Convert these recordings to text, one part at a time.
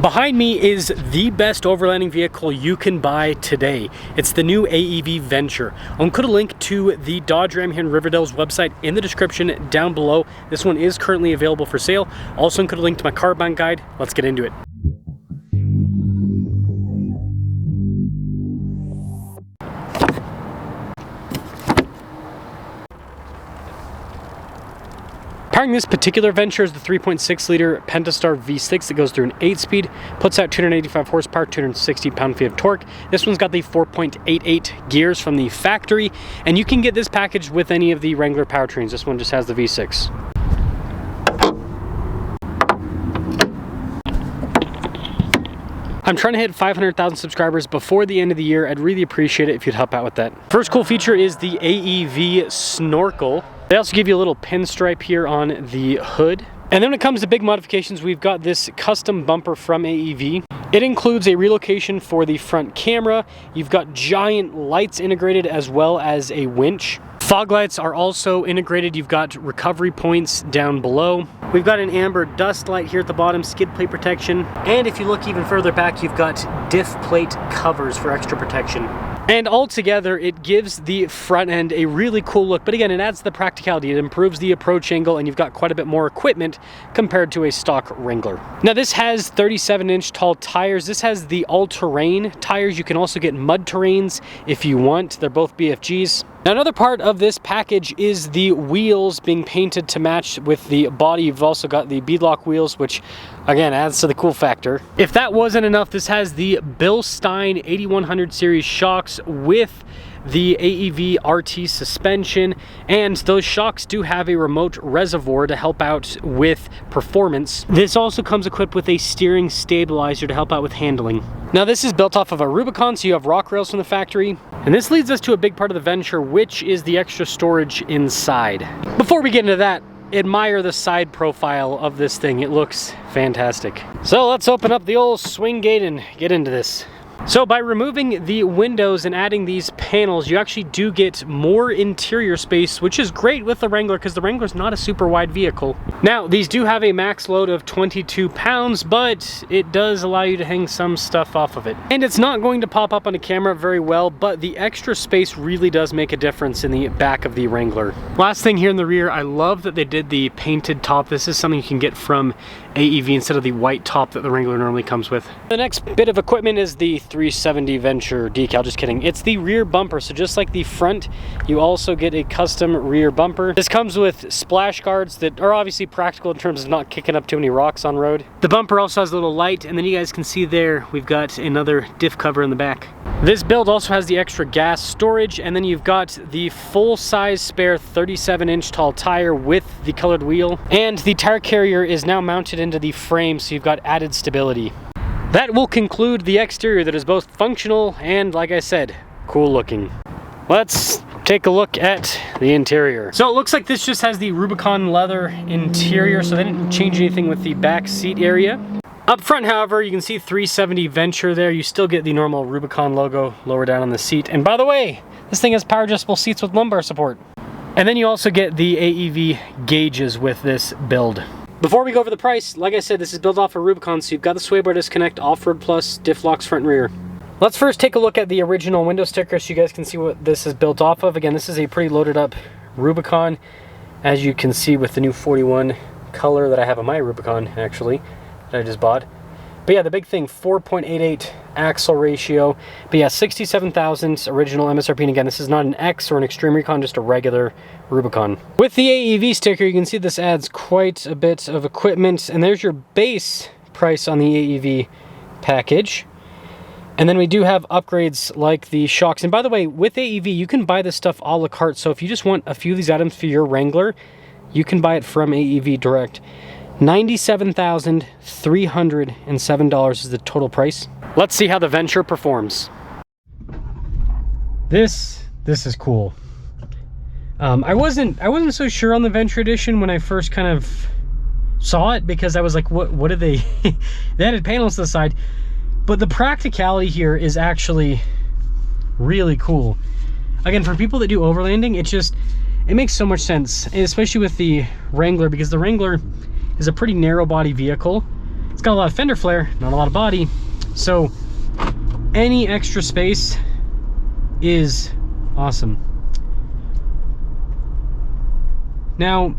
Behind me is the best overlanding vehicle you can buy today. It's the new AEV Venture. I'll include a link to the Dodge Ram here in Riverdale's website in the description down below. This one is currently available for sale. Also include a link to my car buying guide. Let's get into it. Powering this particular Venture is the 3.6 liter Pentastar V6 that goes through an 8-speed, puts out 285 horsepower, 260 pound-feet of torque. This one's got the 4.88 gears from the factory, and you can get this package with any of the Wrangler powertrains. This one just has the V6. I'm trying to hit 500,000 subscribers before the end of the year. I'd really appreciate it if you'd help out with that. First cool feature is the AEV snorkel. They also give you a little pinstripe here on the hood. And then when it comes to big modifications, we've got this custom bumper from AEV. It includes a relocation for the front camera. You've got giant lights integrated as well as a winch. Fog lights are also integrated. You've got recovery points down below. We've got an amber dust light here at the bottom, skid plate protection. And if you look even further back, you've got diff plate covers for extra protection. And altogether, it gives the front end a really cool look, but again, it adds the practicality. It improves the approach angle, and you've got quite a bit more equipment compared to a stock Wrangler. Now, this has 37-inch tall tires. This has the all-terrain tires. You can also get mud terrains if you want. They're both BFGs. Now, another part of this package is the wheels being painted to match with the body. You've also got the beadlock wheels, which again adds to the cool factor. If that wasn't enough, this has the Bill Stein 8100 series shocks with the AEV RT suspension, and those shocks do have a remote reservoir to help out with performance. This also comes equipped with a steering stabilizer to help out with handling. Now, this is built off of a Rubicon, so you have rock rails from the factory. And this leads us to a big part of the Venture, which is the extra storage inside. Before we get into that, admire the side profile of this thing. It looks fantastic. So let's open up the old swing gate and get into this. So by removing the windows and adding these panels, you actually do get more interior space, which is great with the Wrangler because the Wrangler is not a super wide vehicle. Now, these do have a max load of 22 pounds, but it does allow you to hang some stuff off of it. And it's not going to pop up on a camera very well, but the extra space really does make a difference in the back of the Wrangler. Last thing here in the rear, I love that they did the painted top. This is something you can get from AEV instead of the white top that the Wrangler normally comes with. The next bit of equipment is the 370 Venture decal. Just kidding. It's the rear bumper. So just like the front, you also get a custom rear bumper. This comes with splash guards that are obviously practical in terms of not kicking up too many rocks on road. The bumper also has a little light, and then you guys can see there we've got another diff cover in the back. This build also has the extra gas storage, and then you've got the full-size spare 37-inch tall tire with the colored wheel, and the tire carrier is now mounted into the frame, so you've got added stability. That will conclude the exterior that is both functional and, like I said, cool looking. Let's take a look at the interior. So it looks like this just has the Rubicon leather interior, so they didn't change anything with the back seat area. Up front, however, you can see 370 Venture there. You still get the normal Rubicon logo lower down on the seat. And by the way, this thing has power adjustable seats with lumbar support. And then you also get the AEV gauges with this build. Before we go over the price, like I said, this is built off a Rubicon, so you've got the sway bar disconnect, off-road plus, diff locks front and rear. Let's first take a look at the original window sticker so you guys can see what this is built off of. Again, this is a pretty loaded up Rubicon, as you can see with the new 41 color that I have on my Rubicon, actually, that I just bought. But yeah, the big thing, 4.88 axle ratio. But yeah, 67,000 original MSRP. And again, this is not an X or an Extreme Recon, just a regular Rubicon. With the AEV sticker, you can see this adds quite a bit of equipment. And there's your base price on the AEV package. And then we do have upgrades like the shocks. And by the way, with AEV, you can buy this stuff a la carte. So if you just want a few of these items for your Wrangler, you can buy it from AEV direct. $97,307 is the total price. Let's see how the Venture performs. This is cool. I wasn't so sure on the Venture Edition when I first kind of saw it, because I was like, what did they they added panels to the side, but the practicality here is actually really cool. Again, for people that do overlanding, it makes so much sense, especially with the Wrangler, because the Wrangler is a pretty narrow body vehicle. It's got a lot of fender flare, not a lot of body. So any extra space is awesome. Now,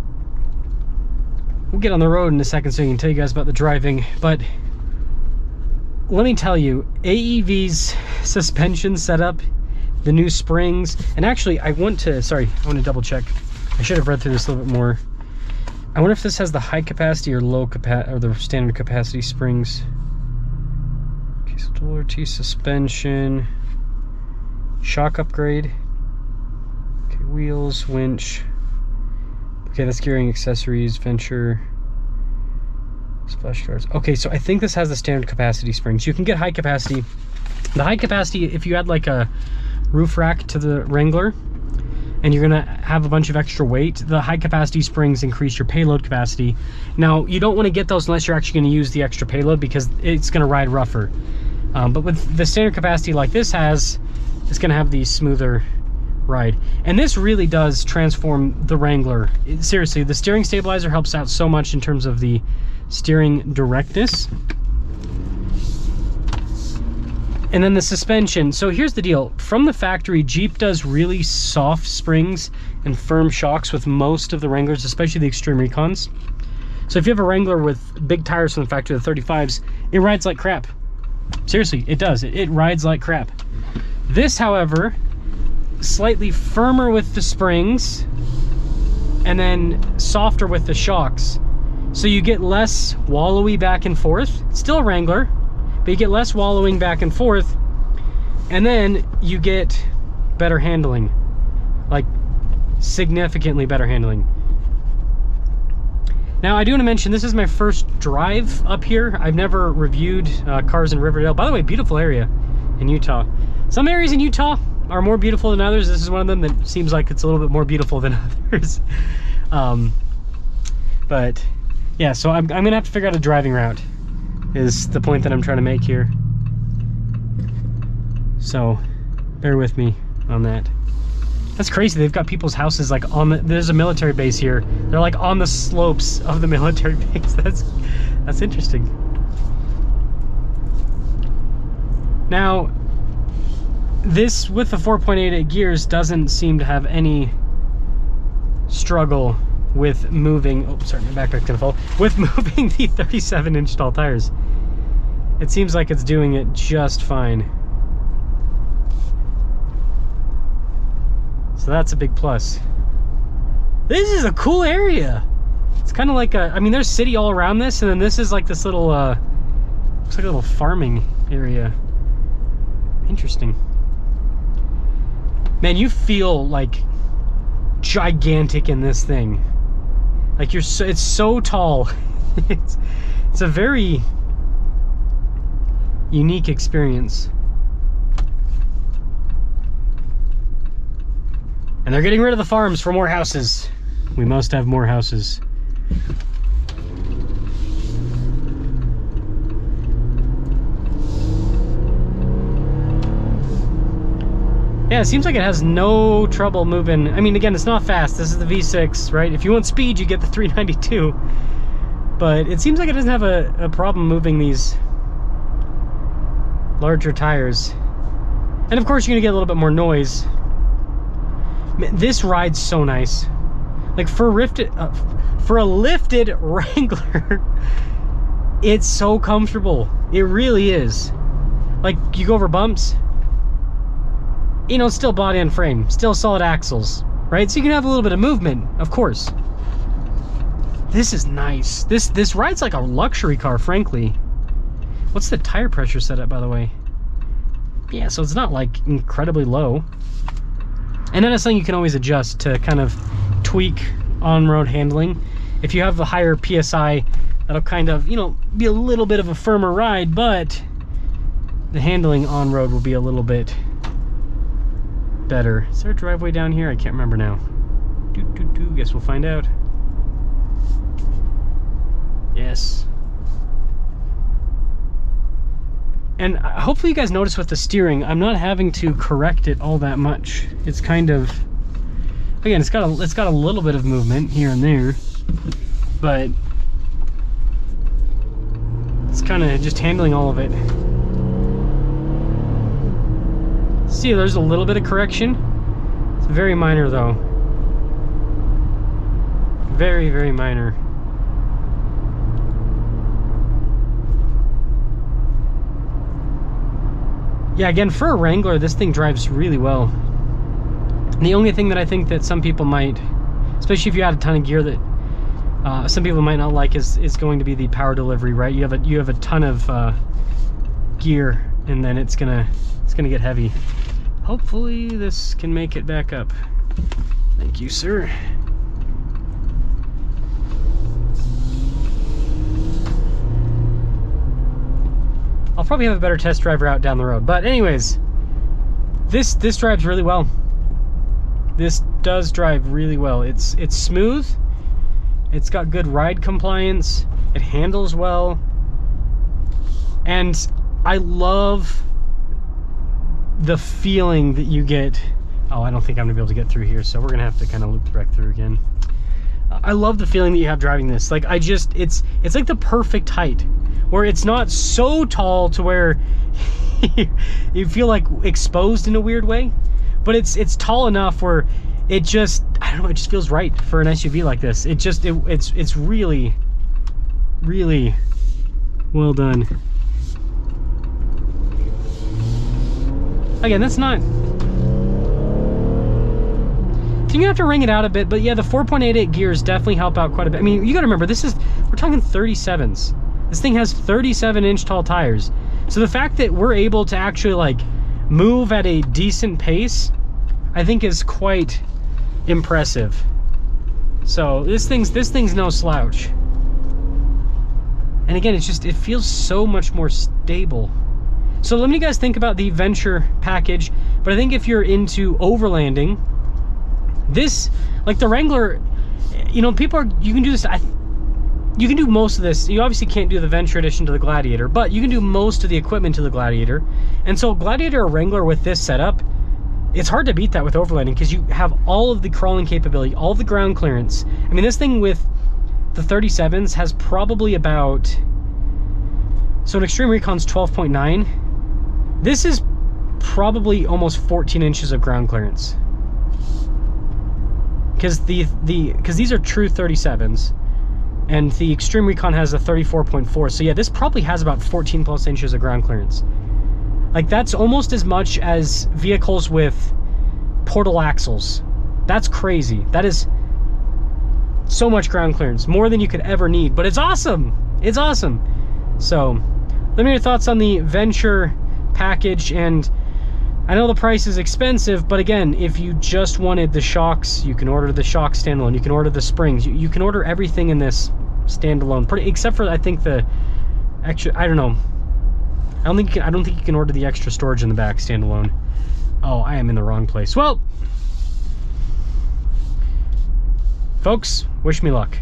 we'll get on the road in a second so I can tell you guys about the driving, but let me tell you, AEV's suspension setup, the new springs, and actually I want to double check. I should have read through this a little bit more. I wonder if this has the high capacity or low capacity, or the standard capacity springs. Okay, so dual RT suspension, shock upgrade. Okay, wheels, winch. Okay, that's gearing, accessories, venture, splash guards. Okay, so I think this has the standard capacity springs. You can get high capacity. The high capacity, if you add like a roof rack to the Wrangler, and you're gonna have a bunch of extra weight, the high capacity springs increase your payload capacity. Now, you don't wanna get those unless you're actually gonna use the extra payload, because it's gonna ride rougher. But with the standard capacity like this has, it's gonna have the smoother ride. And this really does transform the Wrangler. Seriously, the steering stabilizer helps out so much in terms of the steering directness. And then the suspension. So here's the deal. From the factory, Jeep does really soft springs and firm shocks with most of the Wranglers, especially the Extreme Recons. So if you have a Wrangler with big tires from the factory, the 35s, it rides like crap. Seriously, it does. It rides like crap. This, however, slightly firmer with the springs and then softer with the shocks. So you get less wallowy back and forth. Still a Wrangler, but you get less wallowing back and forth, and then you get better handling, like significantly better handling. Now, I do want to mention, this is my first drive up here. I've never reviewed cars in Riverdale. By the way, beautiful area in Utah. Some areas in Utah are more beautiful than others. This is one of them that seems like it's a little bit more beautiful than others. But yeah, so I'm gonna have to figure out a driving route, is the point that I'm trying to make here. So bear with me on that. That's crazy. They've got people's houses like on the, there's a military base here. They're like on the slopes of the military base. That's interesting. Now, this with the 4.88 gears doesn't seem to have any struggle with moving, oh sorry, my backpack's gonna fall, with moving the 37-inch tall tires. It seems like it's doing it just fine. So that's a big plus. This is a cool area. It's kind of like a, I mean, there's city all around this, and then this is like this little, looks like a little farming area. Interesting. Man, you feel like gigantic in this thing. Like you're so, it's so tall. it's a very unique experience. And they're getting rid of the farms for more houses. We must have more houses. Yeah, it seems like it has no trouble moving. I mean, again, it's not fast. This is the V6, right? If you want speed, you get the 392. But it seems like it doesn't have a problem moving these larger tires. And of course, you're gonna get a little bit more noise. Man, this rides so nice. Like for a lifted Wrangler, it's so comfortable. It really is. Like you go over bumps, you know, it's still body on frame, still solid axles, right? So you can have a little bit of movement, of course. This is nice. This rides like a luxury car, frankly. What's the tire pressure set at, by the way? Yeah, so it's not like incredibly low. And then it's something you can always adjust to kind of tweak on-road handling. If you have a higher PSI, that'll kind of, you know, be a little bit of a firmer ride, but the handling on-road will be a little bit better. Is there a driveway down here? I can't remember now. Guess we'll find out. Yes. And hopefully you guys notice with the steering, I'm not having to correct it all that much. It's kind of, again, it's got a little bit of movement here and there, but kind of just handling all of it. See, there's a little bit of correction. It's very minor though. Very, very minor. Yeah, again, for a Wrangler, this thing drives really well. The only thing that I think that some people might, especially if you add a ton of gear, that some people might not like is going to be the power delivery, right? You have a ton of gear, and then it's gonna get heavy. Hopefully this can make it back up. Thank you, sir. I'll probably have a better test drive route down the road. But anyways, this drives really well. This does drive really well. It's smooth. It's got good ride compliance. It handles well. And I love the feeling that you get. Oh, I don't think I'm gonna be able to get through here, so we're gonna have to kind of loop back through again. I love the feeling that you have driving this. Like, it's like the perfect height, where it's not so tall to where you feel like exposed in a weird way, but it's tall enough where it just, I don't know, it just feels right for an SUV like this. It's really, really well done. Again, that's not, so you're gonna have to wring it out a bit, but yeah, the 4.88 gears definitely help out quite a bit. I mean, you gotta remember, we're talking 37s. This thing has 37-inch tall tires. So the fact that we're able to actually like move at a decent pace, I think is quite impressive. So this thing's no slouch. And again, it feels so much more stable. So let me guys think about the Venture package, but I think if you're into overlanding, this, like the Wrangler, you know, you can do this, you can do most of this. You obviously can't do the Venture Edition to the Gladiator, but you can do most of the equipment to the Gladiator. And so Gladiator or Wrangler with this setup, it's hard to beat that with overlanding, because you have all of the crawling capability, all of the ground clearance. I mean, this thing with the 37s has probably about, so an Extreme Recon's 12.9. This is probably almost 14 inches of ground clearance. Because these are true 37s, and the Extreme Recon has a 34.4. So yeah, this probably has about 14 plus inches of ground clearance. Like, that's almost as much as vehicles with portal axles. That's crazy. That is so much ground clearance, more than you could ever need, but it's awesome. It's awesome. So let me know your thoughts on the Venture package. And I know the price is expensive, but again, if you just wanted the shocks, you can order the shock standalone. You can order the springs. You can order everything in this standalone, except for, I think, the extra, I don't know. I don't think you can order the extra storage in the back standalone. Oh, I am in the wrong place. Well, folks, wish me luck.